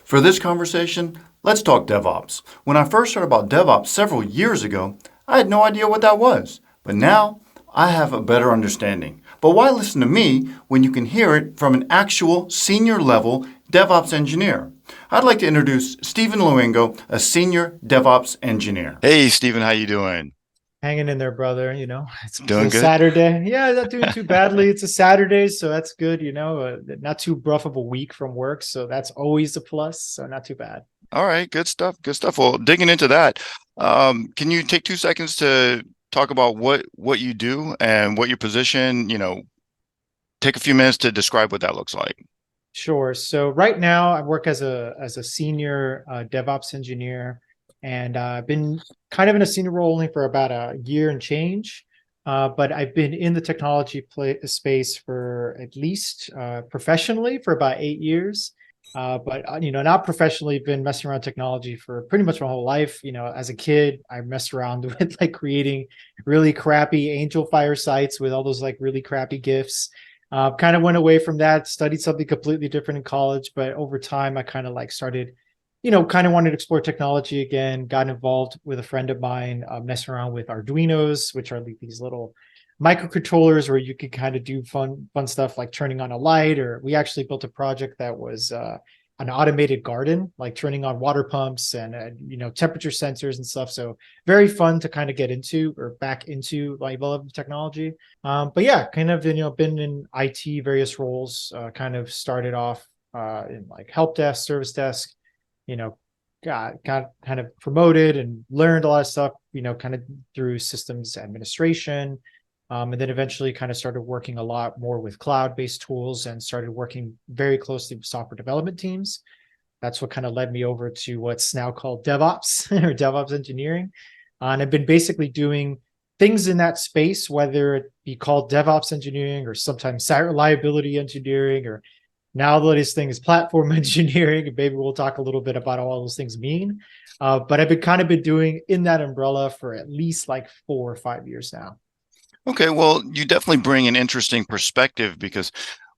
For this conversation, let's talk DevOps. When I first heard about DevOps several years ago, I had no idea what that was. But now, I have a better understanding. But why listen to me when you can hear it from an actual senior level DevOps engineer? I'd like to introduce Stephen Luengo, a senior DevOps engineer. Hey, Stephen, how you doing? Hanging in there, brother. It's Doing a good? Saturday. Yeah, not doing too badly. It's a Saturday, so that's good. Not too rough of a week from work, so that's always a plus. So not too bad. All right, good stuff. Good stuff. Well, digging into that, can you take 2 seconds to talk about what you do and what your position, take a few minutes to describe what that looks like. Sure. So right now, I work as a senior DevOps engineer, and I've been kind of in a senior role only for about a year and change. But I've been in the technology space for at least professionally for about 8 years. But not professionally, been messing around technology for pretty much my whole life. As a kid, I messed around with like creating really crappy Angel Fire sites with all those like really crappy GIFs. Kind of went away from that, studied something completely different in college, but over time I kind of like started, kind of wanted to explore technology again, got involved with a friend of mine, messing around with Arduinos, which are like these little microcontrollers where you could kind of do fun stuff like turning on a light, or we actually built a project that was an automated garden, like turning on water pumps and temperature sensors and stuff. So very fun to kind of get into or back into like level of technology. But yeah, kind of been in IT various roles. Kind of started off in like help desk, service desk. You know, got kind of promoted and learned a lot of stuff. Kind of through systems administration. And then eventually kind of started working a lot more with cloud-based tools and started working very closely with software development teams. That's what kind of led me over to what's now called DevOps or DevOps engineering. And I've been basically doing things in that space, whether it be called DevOps engineering or sometimes site reliability engineering, or now the latest thing is platform engineering. And maybe we'll talk a little bit about all those things mean. But I've been kind of been doing in that umbrella for at least like 4 or 5 years now. Okay, well, you definitely bring an interesting perspective because,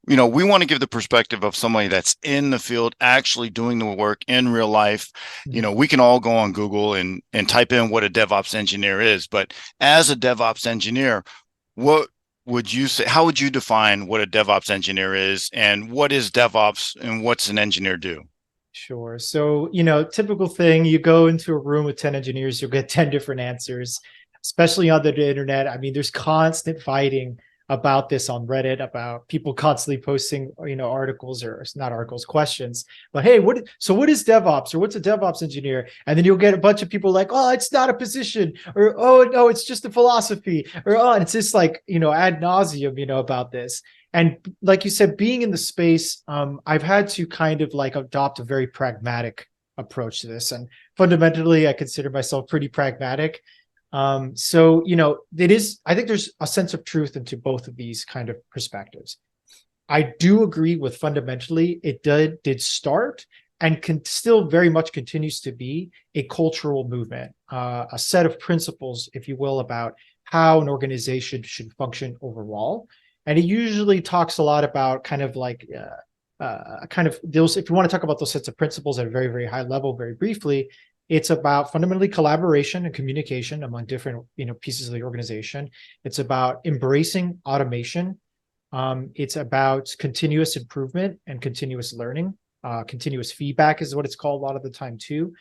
we want to give the perspective of somebody that's in the field, actually doing the work in real life. We can all go on Google and type in what a DevOps engineer is, but as a DevOps engineer, what would you say, how would you define what a DevOps engineer is, and what is DevOps and what's an engineer do? Sure. So, typical thing, you go into a room with 10 engineers, you'll get 10 different answers, especially on the internet. I mean, there's constant fighting about this on Reddit, about people constantly posting, articles, or not articles, questions. But hey, what is DevOps, or what's a DevOps engineer? And then you'll get a bunch of people like, oh, it's not a position, or oh no, it's just a philosophy, or oh, and it's just like, ad nauseum, about this. And like you said, being in the space, I've had to kind of like adopt a very pragmatic approach to this. And fundamentally, I consider myself pretty pragmatic. So, I think there's a sense of truth into both of these kind of perspectives. I do agree with fundamentally, it did start and can still very much continues to be a cultural movement, a set of principles, if you will, about how an organization should function overall. And it usually talks a lot about kind of like kind of those, if you want to talk about those sets of principles at a very, very high level, very briefly, it's about fundamentally collaboration and communication among different pieces of the organization. It's about embracing automation. It's about continuous improvement and continuous learning. Continuous feedback is what it's called a lot of the time too.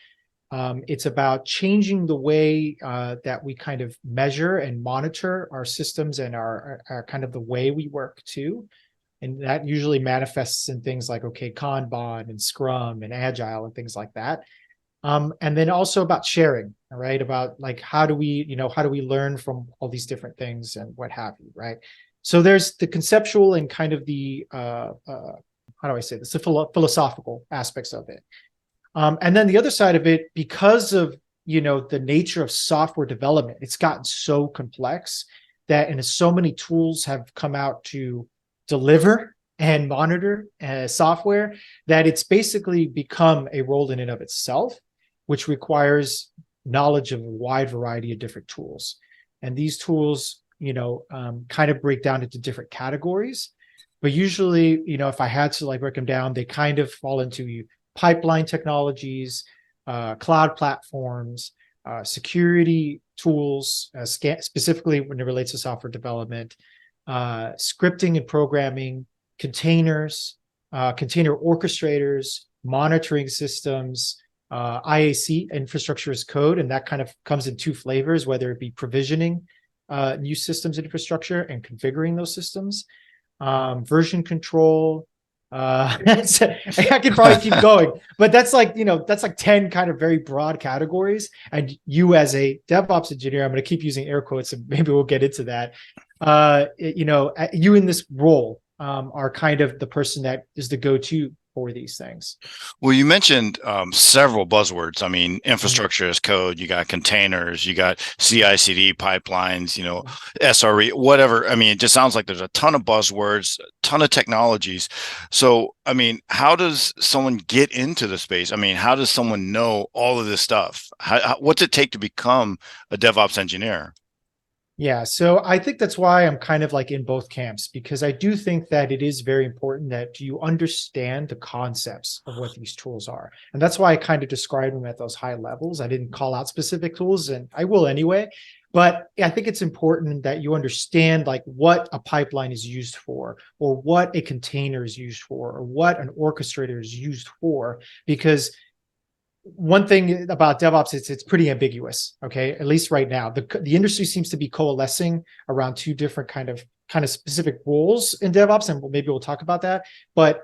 It's about changing the way that we kind of measure and monitor our systems and our kind of the way we work too. And that usually manifests in things like, okay, Kanban and Scrum and Agile and things like that. And then also about sharing, right? About like, how do we learn from all these different things and what have you, right? So there's the conceptual and kind of the, how do I say this? The philosophical aspects of it. And then the other side of it, because of the nature of software development, it's gotten so complex that, and so many tools have come out to deliver and monitor software, that it's basically become a role in and of itself, which requires knowledge of a wide variety of different tools. And these tools, kind of break down into different categories. But usually, if I had to like break them down, they kind of fall into pipeline technologies, cloud platforms, security tools, specifically when it relates to software development, scripting and programming, containers, container orchestrators, monitoring systems, IAC, infrastructure as code, and that kind of comes in two flavors, whether it be provisioning new systems infrastructure and configuring those systems, version control. I could probably keep going, but that's like, that's like 10 kind of very broad categories. And you as a DevOps engineer, I'm going to keep using air quotes and maybe we'll get into that. You in this role are kind of the person that is the go-to for these things. Well, you mentioned several buzzwords. I mean, infrastructure as code, you got containers, you got CI/CD pipelines, SRE, whatever. I mean, it just sounds like there's a ton of buzzwords, a ton of technologies. So, I mean, how does someone get into the space? I mean, how does someone know all of this stuff? What's it take to become a DevOps engineer? Yeah, so I think that's why I'm kind of like in both camps, because I do think that it is very important that you understand the concepts of what these tools are. And that's why I kind of described them at those high levels. I didn't call out specific tools, and I will anyway. But I think it's important that you understand like what a pipeline is used for, or what a container is used for, or what an orchestrator is used for, because one thing about DevOps is it's pretty ambiguous. Okay, at least right now, the industry seems to be coalescing around two different kind of specific roles in DevOps, and maybe we'll talk about that. But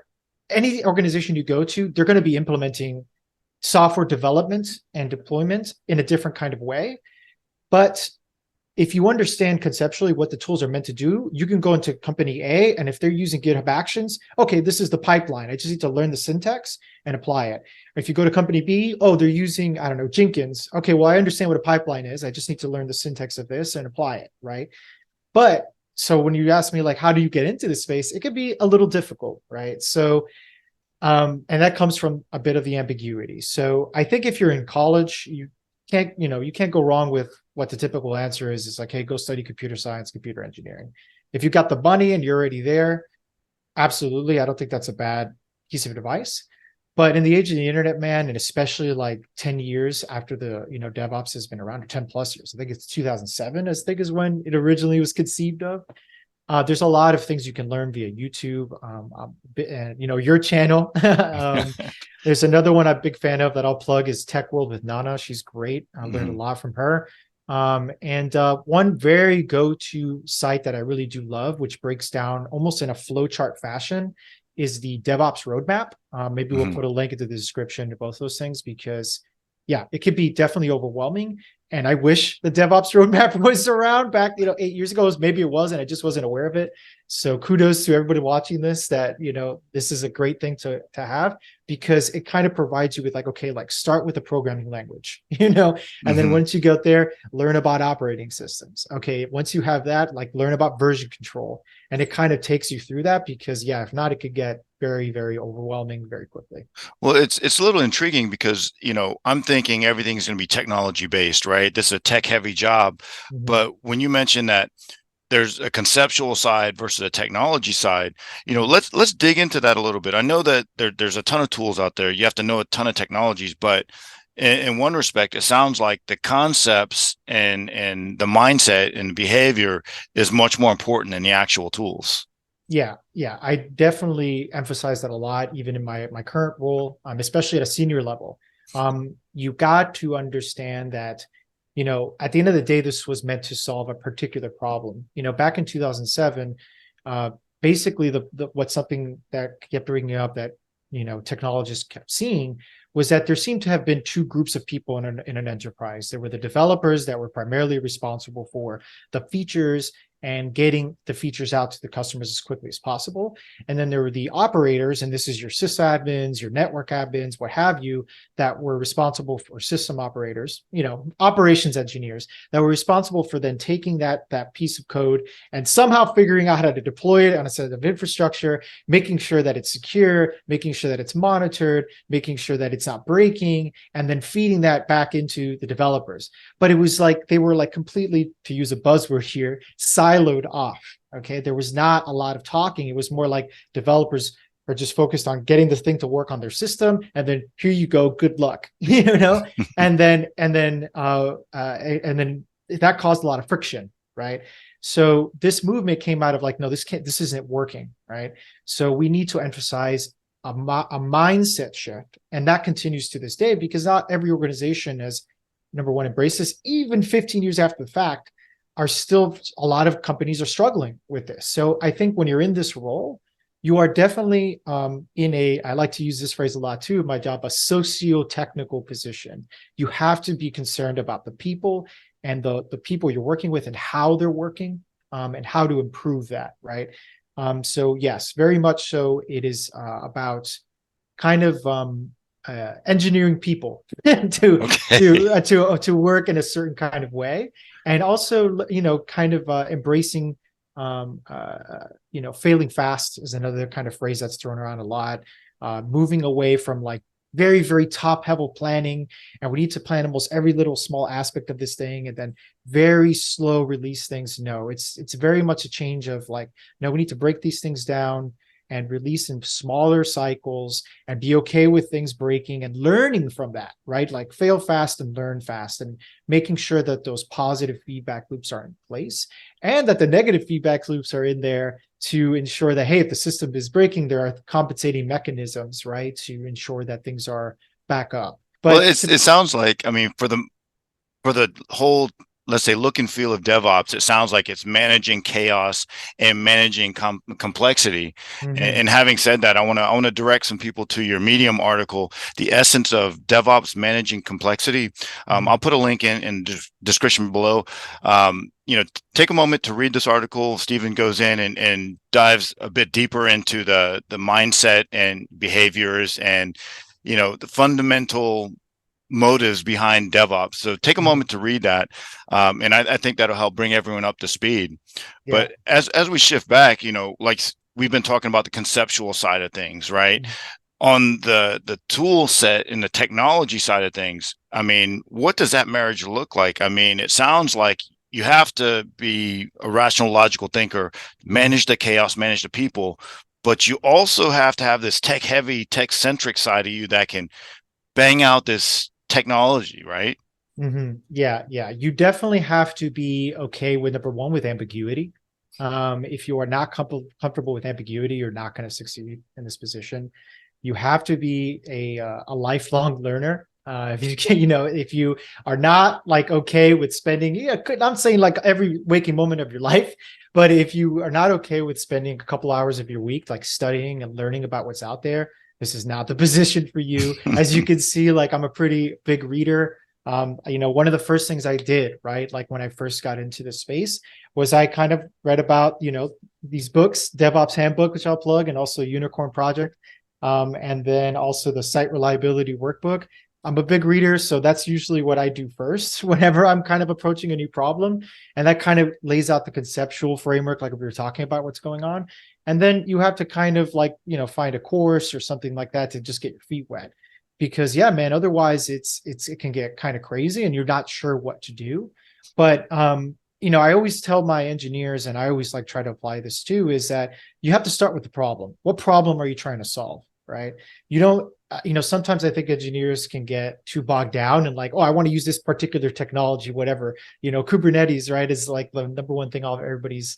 any organization you go to, they're going to be implementing software development and deployment in a different kind of way. But if you understand conceptually what the tools are meant to do, you can go into company A, and if they're using GitHub Actions, okay, this is the pipeline. I just need to learn the syntax and apply it. If you go to company B, oh, they're using, I don't know, Jenkins. Okay, well, I understand what a pipeline is. I just need to learn the syntax of this and apply it, right? But so when you ask me, like, how do you get into this space? It could be a little difficult, right? So, and that comes from a bit of the ambiguity. So I think if you're in college, you can't go wrong with what the typical answer is. It's like, hey, go study computer science, computer engineering. If you've got the money and you're already there, absolutely. I don't think that's a bad piece of advice. But in the age of the internet, man, and especially like 10 years after the, DevOps has been around, or 10 plus years, I think it's 2007, I think is when it originally was conceived of. There's a lot of things you can learn via YouTube, and your channel. There's another one I'm a big fan of that I'll plug is TechWorld with Nana. She's great. I learned a lot from her. And one very go-to site that I really do love, which breaks down almost in a flowchart fashion, is the DevOps roadmap. Maybe we'll put a link into the description to both those things, because yeah, it could be definitely overwhelming. And I wish the DevOps roadmap was around back, 8 years ago. Maybe it was, and I just wasn't aware of it. So kudos to everybody watching this, that, this is a great thing to have, because it kind of provides you with like, okay, like start with a programming language, and then once you get there, learn about operating systems. Okay, once you have that, like learn about version control. And it kind of takes you through that, because yeah, if not, it could get very, very overwhelming very quickly. Well, it's a little intriguing because, I'm thinking everything's going to be technology based, right? This is a tech heavy job. But when you mention that there's a conceptual side versus a technology side, let's dig into that a little bit. I know that there's a ton of tools out there. You have to know a ton of technologies, but in one respect, it sounds like the concepts and the mindset and behavior is much more important than the actual tools. Yeah, I definitely emphasize that a lot, even in my current role, especially at a senior level. You got to understand that, at the end of the day, this was meant to solve a particular problem. Back in 2007, basically what's something that kept bringing up that, technologists kept seeing was that there seemed to have been two groups of people in an enterprise. There were the developers that were primarily responsible for the features and getting the features out to the customers as quickly as possible. And then there were the operators, and this is your sysadmins, your network admins, what have you, that were responsible for system operators, operations engineers that were responsible for then taking that piece of code and somehow figuring out how to deploy it on a set of infrastructure, making sure that it's secure, making sure that it's monitored, making sure that it's not breaking, and then feeding that back into the developers. But it was like they were like completely, to use a buzzword here, siloed off. Okay, there was not a lot of talking. It was more like developers are just focused on getting the thing to work on their system, and then here you go, good luck, you know, and then that caused a lot of friction, right? So this movement came out of like, no, this isn't working, right? So we need to emphasize a mindset shift, and that continues to this day because not every organization has, number one, embraced this. Even 15 years after the fact, are still a lot of companies are struggling with this. So I think when you're in this role, you are definitely in a, I like to use this phrase a lot too in my job, a socio-technical position. You have to be concerned about the people and the people you're working with and how they're working, and how to improve that, right? So yes, very much so. It is about kind of engineering people Okay. to work in a certain kind of way, and also kind of embracing failing fast is another kind of phrase that's thrown around a lot. Moving away from like very, very top level planning, and we need to plan almost every little small aspect of this thing, and then very slow release things. No, it's very much a change of like, no, we need to break these things down and release in smaller cycles and be okay with things breaking and learning from that, right? Like fail fast and learn fast, and making sure that those positive feedback loops are in place and that the negative feedback loops are in there to ensure that, hey, if the system is breaking, there are compensating mechanisms, right, to ensure that things are back up. Well, But it sounds like, I mean, for the whole, let's say, look and feel of DevOps, it sounds like it's managing chaos and managing complexity. Mhm. And having said that, I want to direct some people to your Medium article, "The Essence of DevOps Managing Complexity." I'll Mhm. put a link in the description below. Take a moment to read this article. Stephen goes in and dives a bit deeper into the mindset and behaviors and the fundamental motives behind DevOps. So take a Mhm. moment to read that, and I think that'll help bring everyone up to speed. Yeah. But as we shift back, like we've been talking about the conceptual side of things, right? On the tool set and the technology side of things, I mean, what does that marriage look like? I mean, it sounds like you have to be a rational, logical thinker, Mhm. manage the chaos, manage the people, but you also have to have this tech heavy, tech centric side of you that can bang out this technology, right? Yeah, yeah. You definitely have to be okay with, number one, with ambiguity. If you are not comfortable with ambiguity, you're not going to succeed in this position. You have to be a lifelong learner. If you can, if you are not like okay with spending, yeah, I'm saying like every waking moment of your life, but if you are not okay with spending a couple hours of your week like studying and learning about what's out there, this is not the position for you. As you can see, like I'm a pretty big reader. One of the first things I did, right, like when I first got into the space, was I kind of read about, these books, DevOps Handbook, which I'll plug, and also Unicorn Project, and then also the Site Reliability Workbook. I'm a big reader, so that's usually what I do first whenever I'm kind of approaching a new problem. And that kind of lays out the conceptual framework, like we were talking about what's going on. And then you have to kind of like, find a course or something like that to just get your feet wet, because yeah, man, otherwise it can get kind of crazy and you're not sure what to do. But I always tell my engineers, and I always like try to apply this too, is that you have to start with the problem. What problem are you trying to solve, right? You don't sometimes I think engineers can get too bogged down and like, oh, I want to use this particular technology, whatever. Kubernetes, right, is like the number one thing off everybody's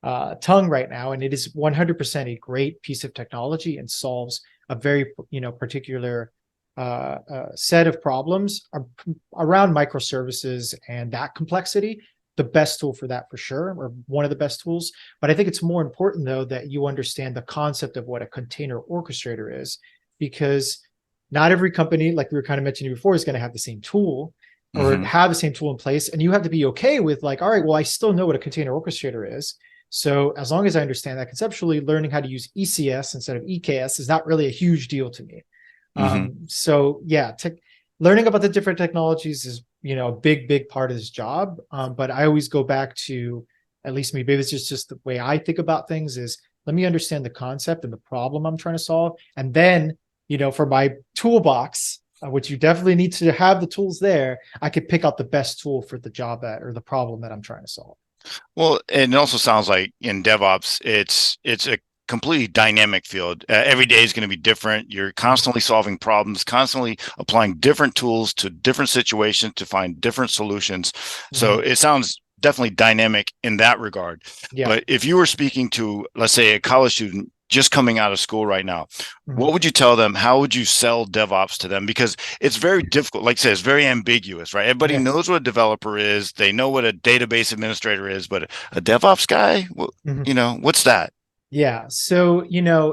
tongue right now, and it is 100% a great piece of technology and solves a very particular set of problems around microservices and that complexity. The best tool for that, for sure, or one of the best tools. But I think it's more important though that you understand the concept of what a container orchestrator is, because not every company, like we were kind of mentioning before, is going to have the same tool or Hmm. have the same tool in place. And you have to be okay with like, all right, well, I still know what a container orchestrator is. So as long as I understand that conceptually, learning how to use ECS instead of EKS is not really a huge deal to me. Hmm. So yeah, learning about the different technologies is, a big, big part of this job. But I always go back to, at least maybe it's just the way I think about things, is let me understand the concept and the problem I'm trying to solve. And then, for my toolbox, which you definitely need to have the tools there, I could pick out the best tool for the job or the problem that I'm trying to solve. Well, and it also sounds like in DevOps, it's a completely dynamic field. Every day is going to be different. You're constantly solving problems, constantly applying different tools to different situations to find different solutions. So Mhm. it sounds definitely dynamic in that regard. Yeah. But if you were speaking to, let's say, a college student just coming out of school right now, Mhm. what would you tell them? How would you sell DevOps to them? Because it's very difficult. Like I said, it's very ambiguous, right? Everybody Yeah. knows what a developer is. They know what a database administrator is, but a DevOps guy, well, Mhm. what's that? Yeah. So,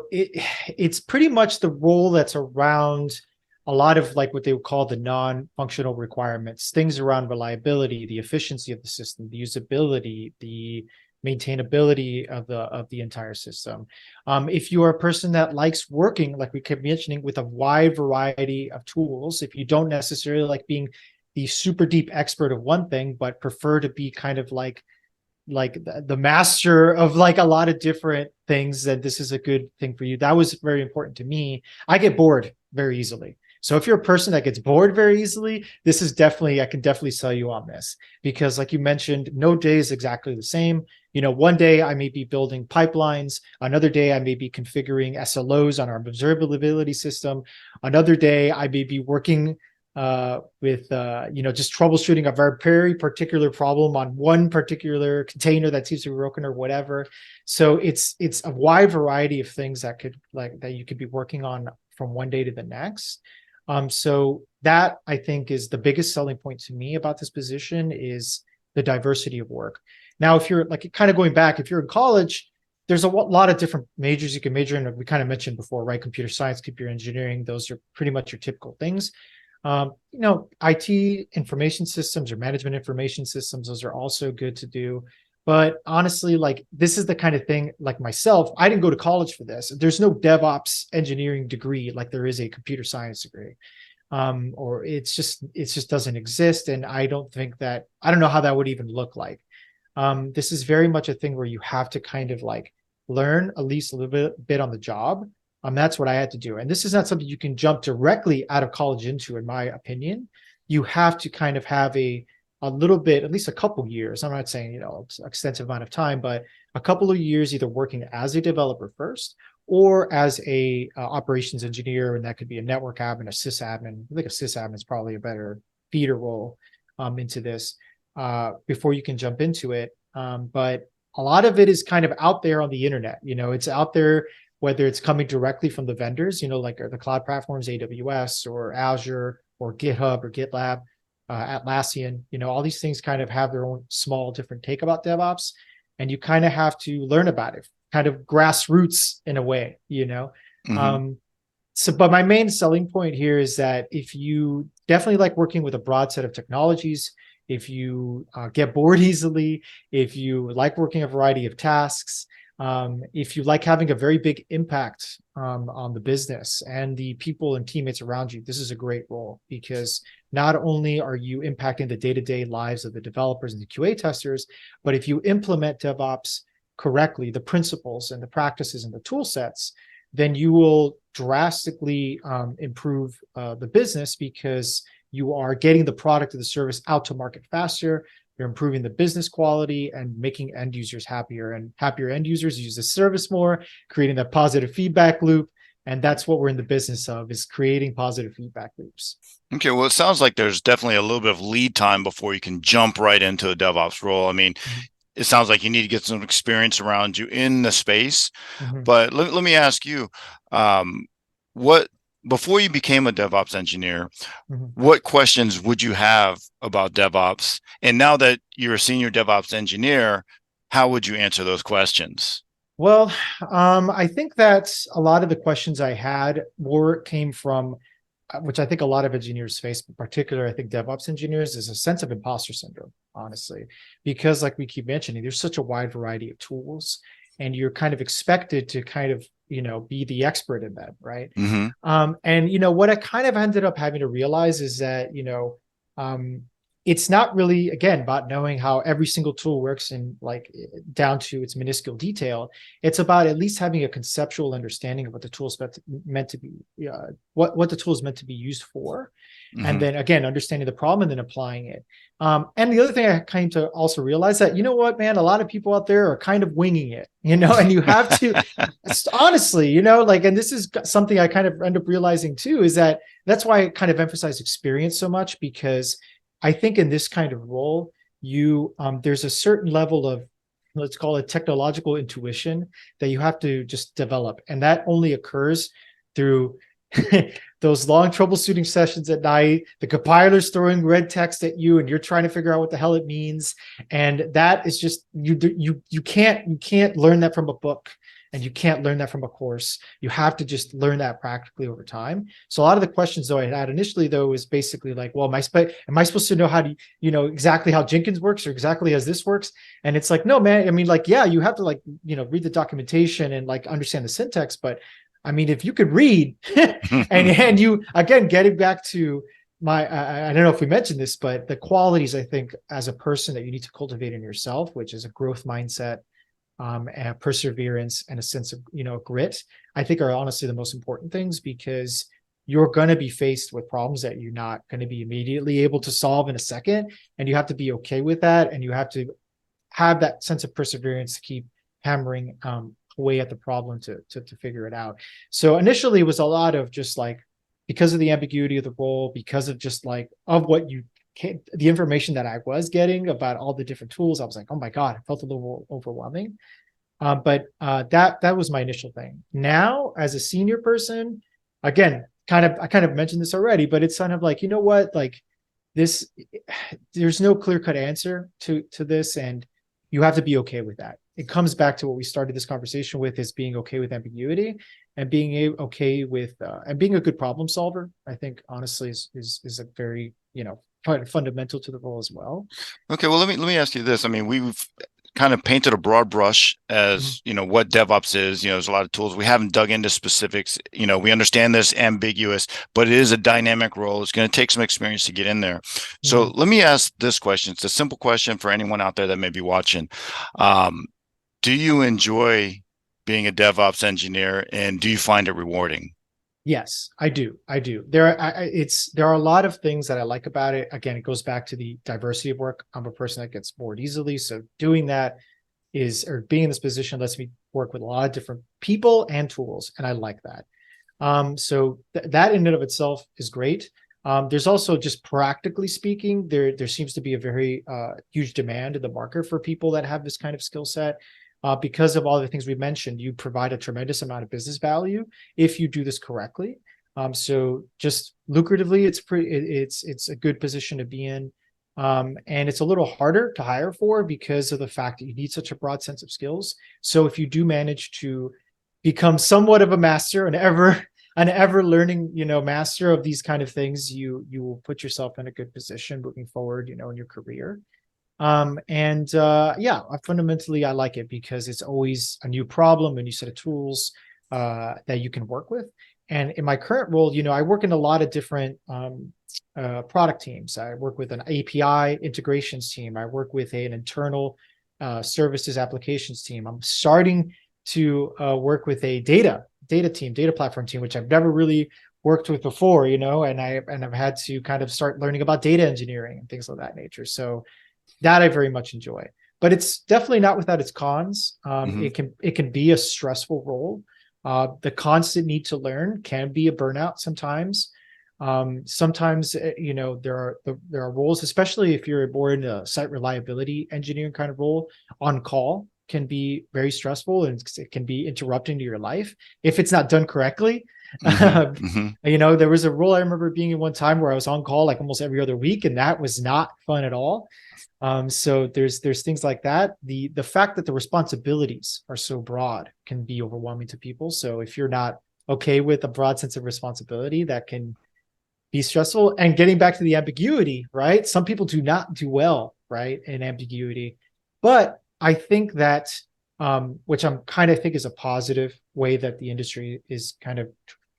it's pretty much the role that's around a lot of like what they would call the non-functional requirements, things around reliability, the efficiency of the system, the usability, the maintainability of the entire system. If you are a person that likes working, like we kept mentioning, with a wide variety of tools, if you don't necessarily like being the super deep expert of one thing, but prefer to be kind of like the master of like a lot of different things, that this is a good thing for you. That was very important to me. I get bored very easily. So if you're a person that gets bored very easily, this is definitely, I can definitely sell you on this, because like you mentioned, no day is exactly the same. One day I may be building pipelines. Another day I may be configuring SLOs on our observability system. Another day I may be working with just troubleshooting a very particular problem on one particular container that seems to be broken or whatever. So it's a wide variety of things that you could be working on from one day to the next. So that, I think, is the biggest selling point to me about this position, is the diversity of work. Now, if you're like kind of going back, if you're in college, there's a lot of different majors you can major in. We kind of mentioned before, right? Computer science, computer engineering, those are pretty much your typical things. IT information systems or management information systems, those are also good to do. But honestly, like this is the kind of thing, like myself, I didn't go to college for this. There's no DevOps engineering degree like there is a computer science degree. Or it just doesn't exist. And I don't know how that would even look like. This is very much a thing where you have to kind of like learn at least a little bit on the job. That's what I had to do. And this is not something you can jump directly out of college into, in my opinion. You have to kind of have a little bit, at least a couple years. I'm not saying, extensive amount of time, but a couple of years either working as a developer first or as a operations engineer. And that could be a network admin, a sysadmin. I think a sysadmin is probably a better feeder role into this before you can jump into it. But a lot of it is kind of out there on the internet. It's out there, whether it's coming directly from the vendors, like the cloud platforms, AWS or Azure or GitHub or GitLab, Atlassian, all these things kind of have their own small different take about DevOps. And you kind of have to learn about it, kind of grassroots in a way. Mm-hmm. But my main selling point here is that if you definitely like working with a broad set of technologies, if you get bored easily, if you like working a variety of tasks, if you like having a very big impact on the business and the people and teammates around you, this is a great role, because not only are you impacting the day-to-day lives of the developers and the QA testers, but if you implement DevOps correctly, the principles and the practices and the tool sets, then you will drastically improve the business, because you are getting the product or the service out to market faster. You're improving the business quality and making end users happier, and happier end users use the service more, creating that positive feedback loop. And that's what we're in the business of, is creating positive feedback loops. Okay, well, it sounds like there's definitely a little bit of lead time before you can jump right into a DevOps role. I mean, Mhm. it sounds like you need to get some experience around you in the space. Mhm. But let me ask you, um, what before you became a DevOps engineer, Mhm. what questions would you have about DevOps? And now that you're a senior DevOps engineer, how would you answer those questions? Well, I think that a lot of the questions I had came from, which I think a lot of engineers face, in particular, I think DevOps engineers, is a sense of imposter syndrome, honestly, because like we keep mentioning, there's such a wide variety of tools, and you're kind of expected to kind of, be the expert in them, right? Mm-hmm. And what I kind of ended up having to realize is that, um, it's not really, again, about knowing how every single tool works and like down to its minuscule detail. It's about at least having a conceptual understanding of what the tool is meant to be, what the tool is meant to be used for. And Hmm. then again, understanding the problem and then applying it. And the other thing I kind to also realize that, you know what, man, a lot of people out there are kind of winging it, and you have to, honestly, like, and this is something I kind of end up realizing too, is that that's why I kind of emphasize experience so much, because I think in this kind of role, there's a certain level of, let's call it, technological intuition that you have to just develop. And that only occurs through those long troubleshooting sessions at night, the compiler's throwing red text at you and you're trying to figure out what the hell it means. And that is just, you can't learn that from a book, and you can't learn that from a course. You have to just learn that practically over time. So a lot of the questions though I had initially though is basically like, well, am I supposed to know how to, exactly how Jenkins works or exactly as this works? And it's like, no, man. I mean, like, yeah, you have to like, read the documentation and like understand the syntax, but I mean, if you could read and you, again, getting back to I don't know if we mentioned this, but the qualities I think as a person that you need to cultivate in yourself, which is a growth mindset, and perseverance and a sense of, grit, I think are honestly the most important things, because you're going to be faced with problems that you're not going to be immediately able to solve in a second. And you have to be okay with that. And you have to have that sense of perseverance to keep hammering away at the problem to figure it out. So initially it was a lot of just like, because of the ambiguity of the role, because of just like of what the information that I was getting about all the different tools, I was like, oh my God, it felt a little overwhelming. But that was my initial thing. Now, as a senior person, again, I kind of mentioned this already, but it's kind of like, you know what, like this, there's no clear cut answer to this, and you have to be okay with that. It comes back to what we started this conversation with, is being okay with ambiguity and being okay with and being a good problem solver. I think honestly is a very fundamental to the role as well. Okay, well, let me ask you this. I mean, we've kind of painted a broad brush Mhm. as, what DevOps is. There's a lot of tools. We haven't dug into specifics. We understand this ambiguous, but it is a dynamic role. It's going to take some experience to get in there. So Mhm. let me ask this question. It's a simple question for anyone out there that may be watching. Um, do you enjoy being a DevOps engineer, and do you find it rewarding? Yes, I do. I do. There are a lot of things that I like about it. Again, it goes back to the diversity of work. I'm a person that gets bored easily, so doing that or being in this position lets me work with a lot of different people and tools, and I like that. So that in and of itself is great. There's also, just practically speaking, there seems to be a very huge demand in the market for people that have this kind of skill set. Because of all the things we mentioned, you provide a tremendous amount of business value if you do this correctly. So just lucratively, it's a good position to be in. And it's a little harder to hire for because of the fact that you need such a broad sense of skills. So if you do manage to become somewhat of a master, an ever learning, master of these kind of things, you will put yourself in a good position moving forward, in your career. And yeah, fundamentally I like it because it's always a new problem, a new set of tools that you can work with. And in my current role, I work in a lot of different product teams. I work with an API integrations team. I work with an internal services applications team. I'm starting to work with a data platform team, which I've never really worked with before, and I've had to kind of start learning about data engineering and things of that nature. So that I very much enjoy. But it's definitely not without its cons. Hmm. It can be a stressful role. The constant need to learn can be a burnout sometimes. Sometimes there are roles, especially if you're more in a site reliability engineering kind of role. On call can be very stressful, and it can be interrupting to your life if it's not done correctly. Hmm. Hmm. There was a role I remember being in one time where I was on call like almost every other week, and that was not fun at all. So there's things like that. The fact that the responsibilities are so broad can be overwhelming to people. So if you're not okay with a broad sense of responsibility, that can be stressful. And getting back to the ambiguity, right? Some people do not do well, right, in ambiguity. But I think that which I'm kind of think is a positive way that the industry is kind of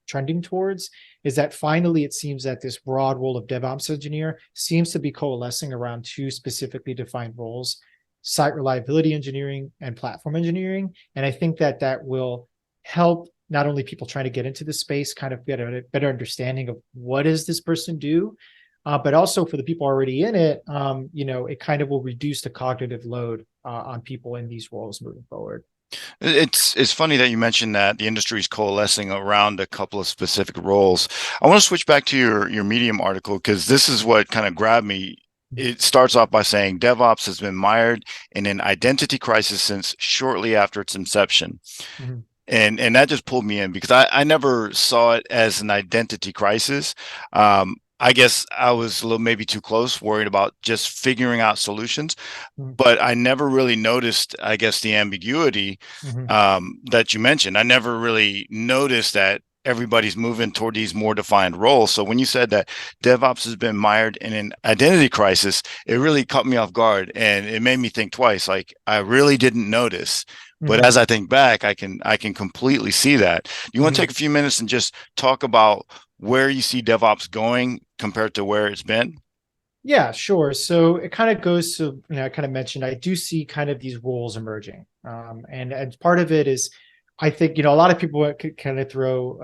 trending towards is that finally it seems that this broad role of DevOps engineer seems to be coalescing around two specifically defined roles: site reliability engineering and platform engineering. And I think that that will help not only people trying to get into the space kind of get a better understanding of what does this person do, but also for the people already in it, it kind of will reduce the cognitive load on people in these roles moving forward. It's funny that you mentioned that the industry is coalescing around a couple of specific roles. I want to switch back to your Medium article because this is what kind of grabbed me. It starts off by saying DevOps has been mired in an identity crisis since shortly after its inception. Mm-hmm. And that just pulled me in because I never saw it as an identity crisis. I guess I was a little maybe too close, worried about just figuring out solutions, but I never really noticed, I guess, the ambiguity Mm-hmm. that you mentioned. I never really noticed that everybody's moving toward these more defined roles. So when you said that DevOps has been mired in an identity crisis, it really caught me off guard and it made me think twice. Like I really didn't notice. But Mm-hmm. as I think back, I can completely see that. You want to Mm-hmm. take a few minutes and just talk about where you see DevOps going compared to where it's been? Yeah, sure. So it kind of goes to, I kind of mentioned, I do see kind of these roles emerging. And part of it is, I think, a lot of people could kind of throw,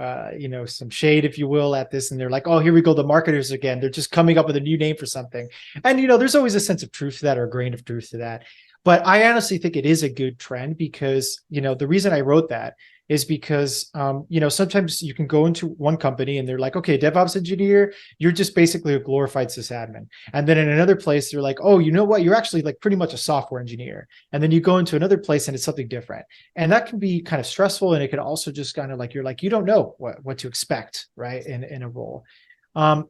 some shade, if you will, at this. And they're like, oh, here we go, the marketers again. They're just coming up with a new name for something. And, there's always a sense of truth to that or a grain of truth to that. But I honestly think it is a good trend because, the reason I wrote that is because, sometimes you can go into one company and they're like, okay, DevOps engineer, you're just basically a glorified sysadmin. And then in another place, they're like, oh, you know what? You're actually like pretty much a software engineer. And then you go into another place and it's something different. And that can be kind of stressful. And it can also just kind of like, you're like, you don't know what to expect, right? In a role.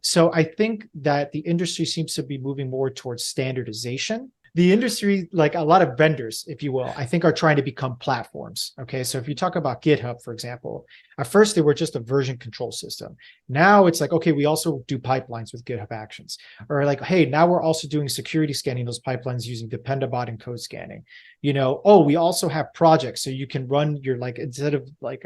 So I think that the industry seems to be moving more towards standardization. The industry, like a lot of vendors, if you will, I think are trying to become platforms. Okay. So if you talk about GitHub, for example, at first they were just a version control system. Now it's like, okay, we also do pipelines with GitHub Actions. Or like, hey, now we're also doing security scanning those pipelines using Dependabot and code scanning. We also have projects. So you can run your, like, instead of like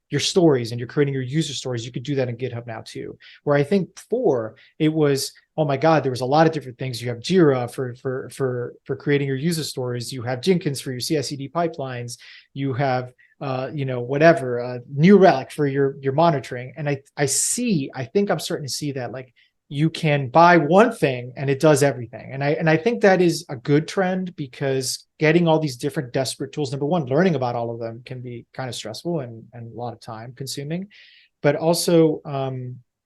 your stories and you're creating your user stories, you could do that in GitHub now too. Where I think before it was, oh my God, there was a lot of different things. You have Jira for creating your user stories. You have Jenkins for your CI/CD pipelines. You have New Relic for your monitoring. And I think I'm starting to see that like you can buy one thing and it does everything. And I think that is a good trend because getting all these different disparate tools, number one, learning about all of them can be kind of stressful and a lot of time consuming, but also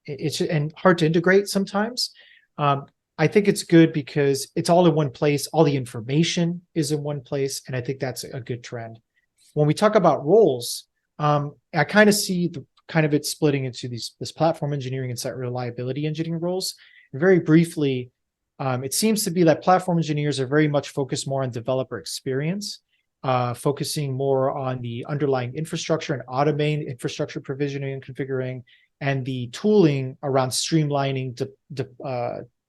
it's and hard to integrate sometimes. I think it's good because it's all in one place. All the information is in one place. And I think that's a good trend. When we talk about roles, I kind of see the kind of it splitting into this platform engineering and site reliability engineering roles. And very briefly, it seems to be that platform engineers are very much focused more on developer experience, focusing more on the underlying infrastructure and automating infrastructure provisioning and configuring, and the tooling around streamlining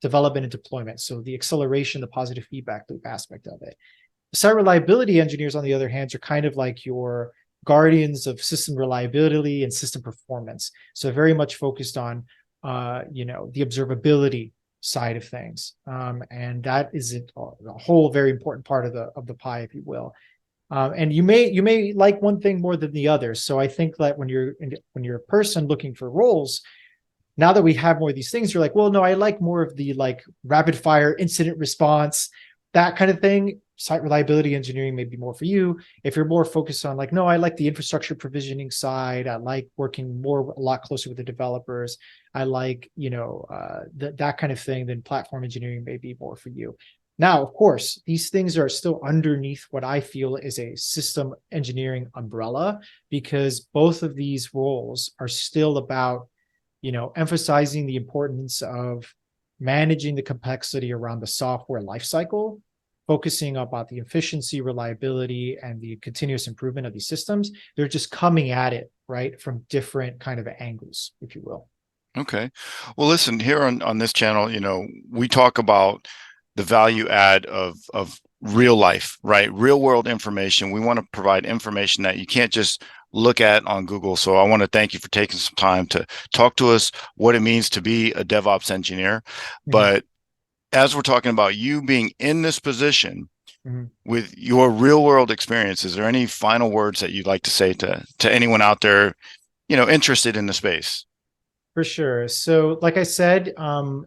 development and deployment. So the acceleration, the positive feedback loop aspect of it. Site reliability engineers, on the other hand, are kind of like your guardians of system reliability and system performance. So very much focused on, the observability side of things, and that is a whole very important part of the pie, if you will. And you may like one thing more than the other. So I think that when you're a person looking for roles, now that we have more of these things, you're like, well, no, I like more of the like rapid fire incident response, that kind of thing. Site reliability engineering may be more for you. If you're more focused on like, no, I like the infrastructure provisioning side. I like working a lot closer with the developers. I like, that kind of thing, then platform engineering may be more for you. Now, of course, these things are still underneath what I feel is a system engineering umbrella, because both of these roles are still about, emphasizing the importance of managing the complexity around the software lifecycle, focusing about the efficiency, reliability, and the continuous improvement of these systems. They're just coming at it, right, from different kind of angles, if you will. Okay. Well, listen, here on this channel, we talk about the value add of real life, right? Real world information. We want to provide information that you can't just look at on Google. So I want to thank you for taking some time to talk to us what it means to be a DevOps engineer. Mhm, But as we're talking about you being in this position mhm. with your real world experience, is there any final words that you'd like to say to anyone out there, interested in the space? For sure. So, like I said,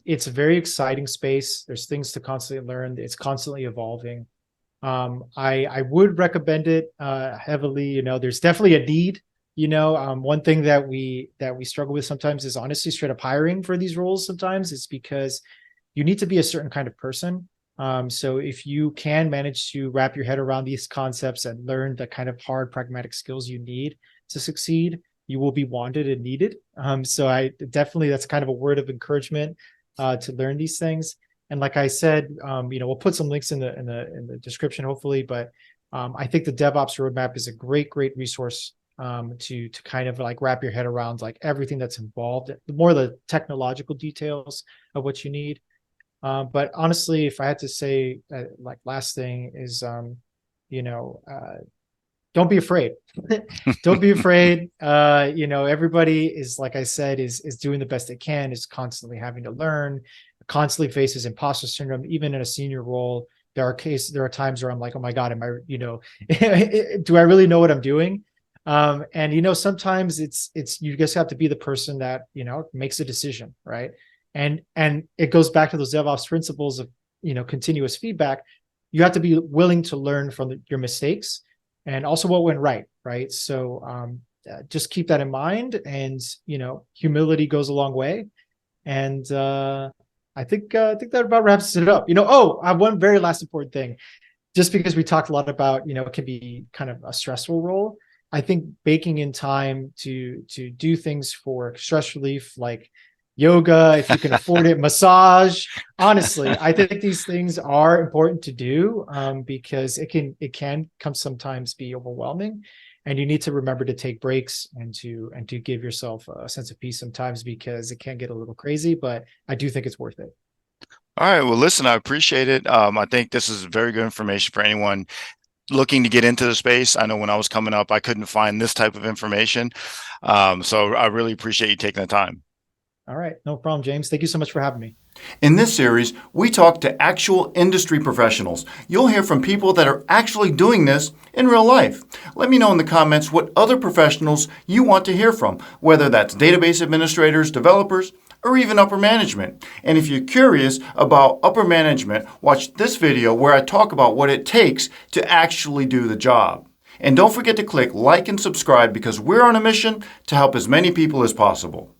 it's a very exciting space. There's things to constantly learn. It's constantly evolving. I would recommend it heavily. There's definitely a need. One thing that we struggle with sometimes is honestly straight up hiring for these roles. Sometimes it's because you need to be a certain kind of person. So if you can manage to wrap your head around these concepts and learn the kind of hard pragmatic skills you need to succeed, you will be wanted and needed. So I definitely, that's kind of a word of encouragement to learn these things. And like I said, we'll put some links in the description, hopefully. But I think the DevOps roadmap is a great resource to kind of like wrap your head around like everything that's involved, the more the technological details of what you need. But honestly, if I had to say, like last thing is, you know, don't be afraid. Don't be afraid. Everybody is, like I said, is doing the best they can. Is constantly having to learn, constantly faces imposter syndrome. Even in a senior role, there are times where I'm like, oh my god, am I, do I really know what I'm doing? And sometimes it's you just have to be the person that makes a decision, right? And it goes back to those DevOps principles of continuous feedback. You have to be willing to learn from your mistakes and also what went right, right? So just keep that in mind, and humility goes a long way. And I think that about wraps it up. I have one very last important thing. Just because we talked a lot about it can be kind of a stressful role. I think baking in time to do things for stress relief, like yoga, if you can afford it, massage. Honestly, I think these things are important to do because it can come sometimes be overwhelming, and you need to remember to take breaks and to give yourself a sense of peace sometimes because it can get a little crazy. But I do think it's worth it. All right. Well, listen, I appreciate it. I think this is very good information for anyone looking to get into the space. I know when I was coming up, I couldn't find this type of information. So I really appreciate you taking the time. All right, no problem, James. Thank you so much for having me. In this series, we talk to actual industry professionals. You'll hear from people that are actually doing this in real life. Let me know in the comments what other professionals you want to hear from, whether that's database administrators, developers, or even upper management. And if you're curious about upper management, watch this video where I talk about what it takes to actually do the job. And don't forget to click like and subscribe because we're on a mission to help as many people as possible.